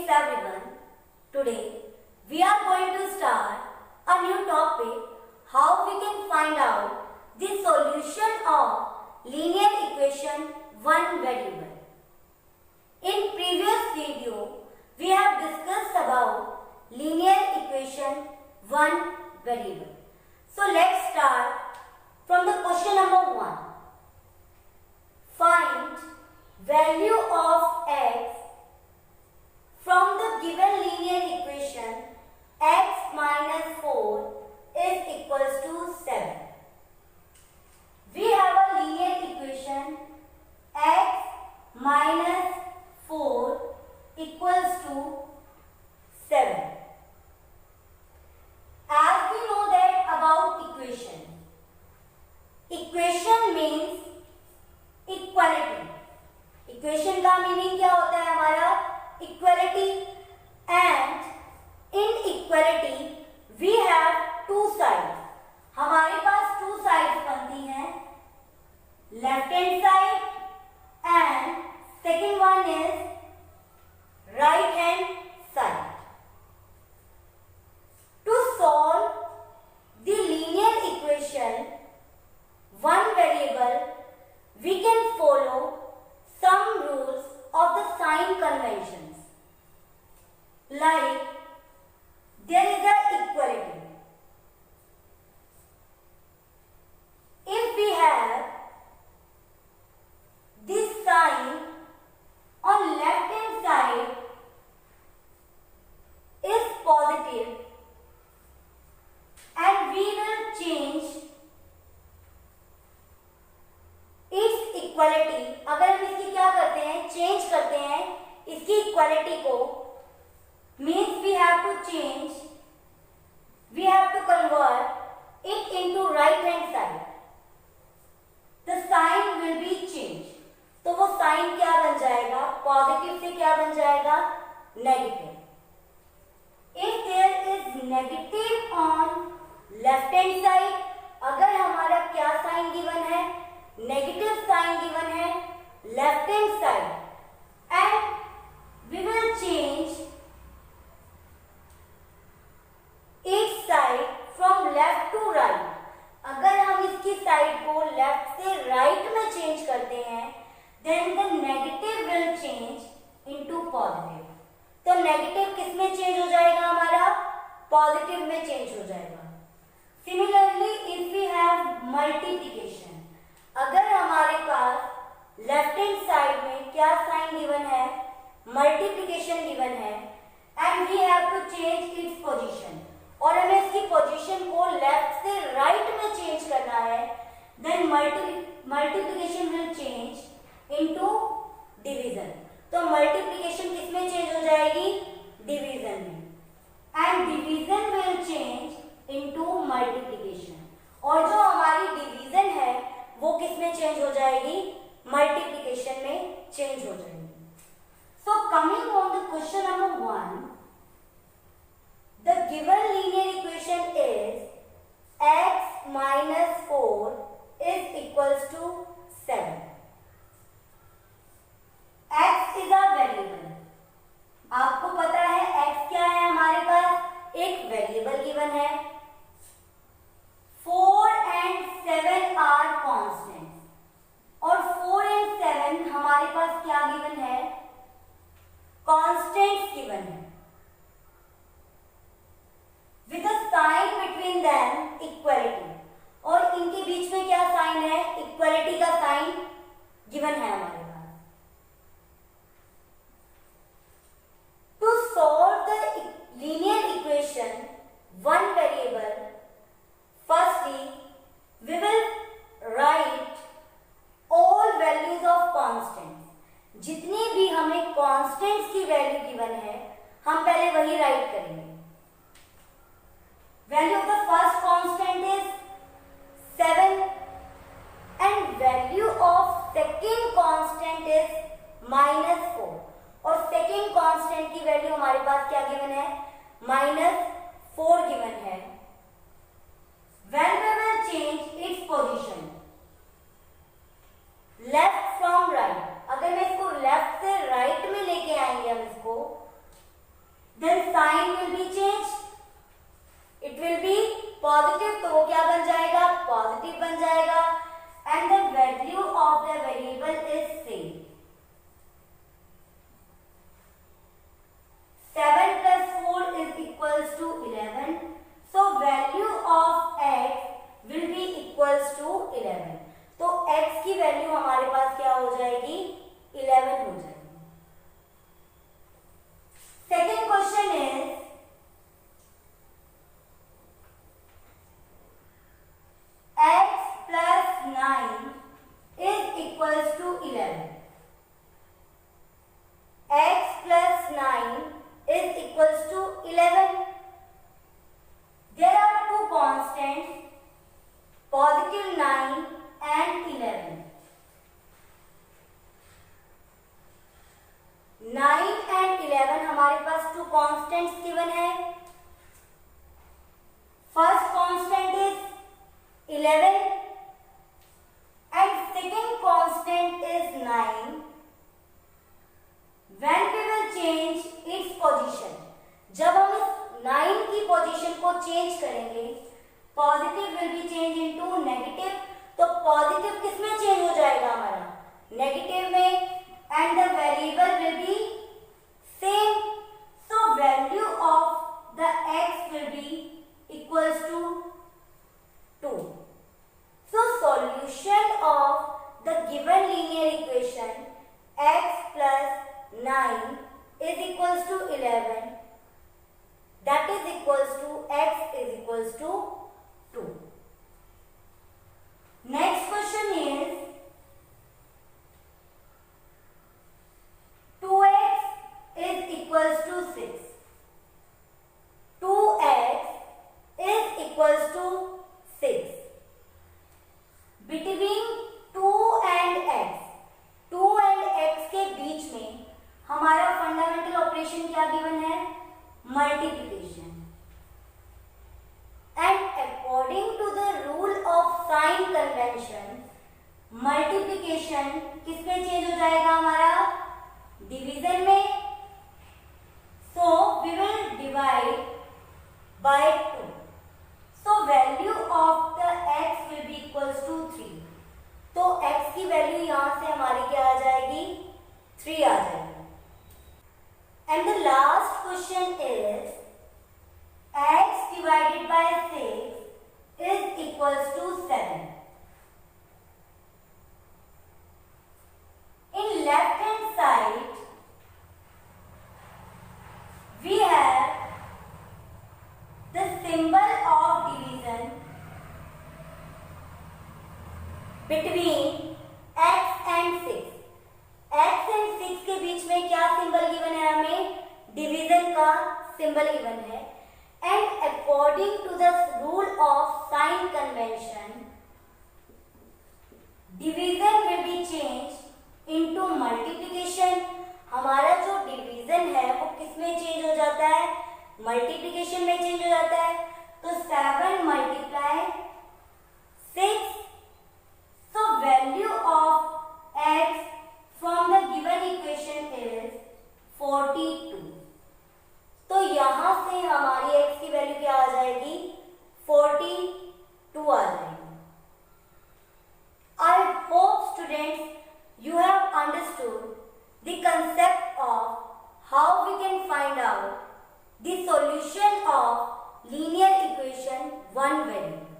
everyone. Today we are going to start a new topic, how we can find out the solution of linear equation one variable. In previous video we have discussed about linear equation one variable. So let's start from the question number 1. Find value of x from the given linear equation x minus 4 is equals to 7. We have a linear equation x minus 4 equals to 7. As we know that about equation, equation means equality. Equation का meaning क्या होता है हमारा? Equality. And in equality we have two sides. हमारे पास two sides बनती हैं, left hand side and second one is right hand side. To solve the linear equation one variable we can follow some rules of the sign conventions, like there is a equality. If we have this sign on left hand side is positive and we will change इस equality, अगर हम इसकी क्या करते हैं, change करते हैं इसकी इक्वालिटी को, means we have to change, we have to convert it into right hand side, the sign will be change. तो वो साइन क्या बन जाएगा? पॉजिटिव से क्या बन जाएगा? Negative. If there is negative on left hand side, अगर हमारा क्या साइन गिवन है? नेगेटिव साइन गिवन है left hand side, and we will change each side from left to right. अगर हम इसकी साइड को लेफ्ट से राइट में चेंज करते हैं, then the negative will change into positive. तो नेगेटिव किस में चेंज हो जाएगा? हमारा पॉजिटिव में चेंज हो जाएगा. Similarly if we have multiplication, अगर हमारे पास लेफ्ट हैंड साइड में क्या साइन गिवन है? मल्टीप्लिकेशन गिवन है, and we have to change its position, और हमें इसकी पोजीशन को लेफ्ट से राइट में चेंज करना है, then multiplication will change into division. तो मल्टीप्लिकेशन किस में चेंज हो जाएगी? डिवीजन में, and division will change into multiplication, और जो हमारी डिवीजन है वो किस में चेंज हो जाएगी? मल्टीप्लिकेशन में चेंज हो जाएगी. So coming on the question number 1, the given linear equation is x minus 4 is equals to 7. x is a variable. आपको पता है x क्या है? हमारे पास एक वेरिएबल गिवन है. 4 and 7 are constant, और 4 and 7 हमारे पास क्या गिवन है? कांस्टेंट्स गिवन है. With a sign between them equality, और इनके बीच में क्या साइन है? इक्वालिटी का साइन गिवन है हमारे पास. To solve the linear equation one variable, firstly we will write all values of constants. जितनी भी हमें constants की वैल्यू गिवन है, हम पहले वही राइट करेंगे. Value of the first constant is 7 and value of second constant is -4, और सेकेंड कांस्टेंट की वैल्यू हमारे पास क्या गिवन है? -4 गिवन है. When we will change its position, left from right, अगर मैं इसको लेफ्ट से राइट में लेके आएंगे हम इसको, then sign will be changed. It will be positive, तो वो क्या बन जाएगा? पॉजिटिव बन जाएगा. And the value of the variable is same. 7 plus 4 is equals to 11. So value of x will be equals to 11. तो x की value हमारे पास क्या हो जाएगी? 11 हो जाएगी. Second question is x plus 9 is equals to 11. X plus 9 is equals to 11. There are two constants, positive 9 and 11. 9 and 11 हमारे पास two constants given है. First constant is 11 and second constant is 9. When we will change its position, जब हम इस 9 की position को change करेंगे, positive will be change into negative. तो positive किस में चेंज हो जाएगा हमारा? नेगेटिव में. And the variable will be same. So value of the x will be equals to 2. So solution of the given linear equation x plus 9 is equals to 11, that is equals to x is equals to 2. Next question is 2x is equals to 6. 2x is equals to 6. Between 2 and x, 2 and x के बीच में हमारा fundamental operation क्या given है? Multiplication. And according to the rule of sign convention, multiplication किस में change हो जाएगा हमारा? डिवीजन में. So we will divide by 2. So value of the x will be equals to 3. तो x की वैल्यू यहाँ से हमारी क्या आ जाएगी? 3 आ जाएगी. And the last question is x divided by 6 is equals to 7. In left hand side we have the symbol of division between x and 6. x and 6 के बीच में क्या सिंबल गिवन है? हमें डिवीजन का सिंबल गिवन है. And according to the rule of sign convention, division will be change into multiplication. हमारा जो डिवीजन है वो किस में चेंज हो जाता है? मल्टीप्लिकेशन में चेंज हो जाता है. तो 7 multiply 6. So value of x from the given equation is 42. तो यहां से हमारी x की वैल्यू क्या आ जाएगी? 42 आ जाएगी. I hope students you have understood the concept of how we can find out the solution of linear equation one variable.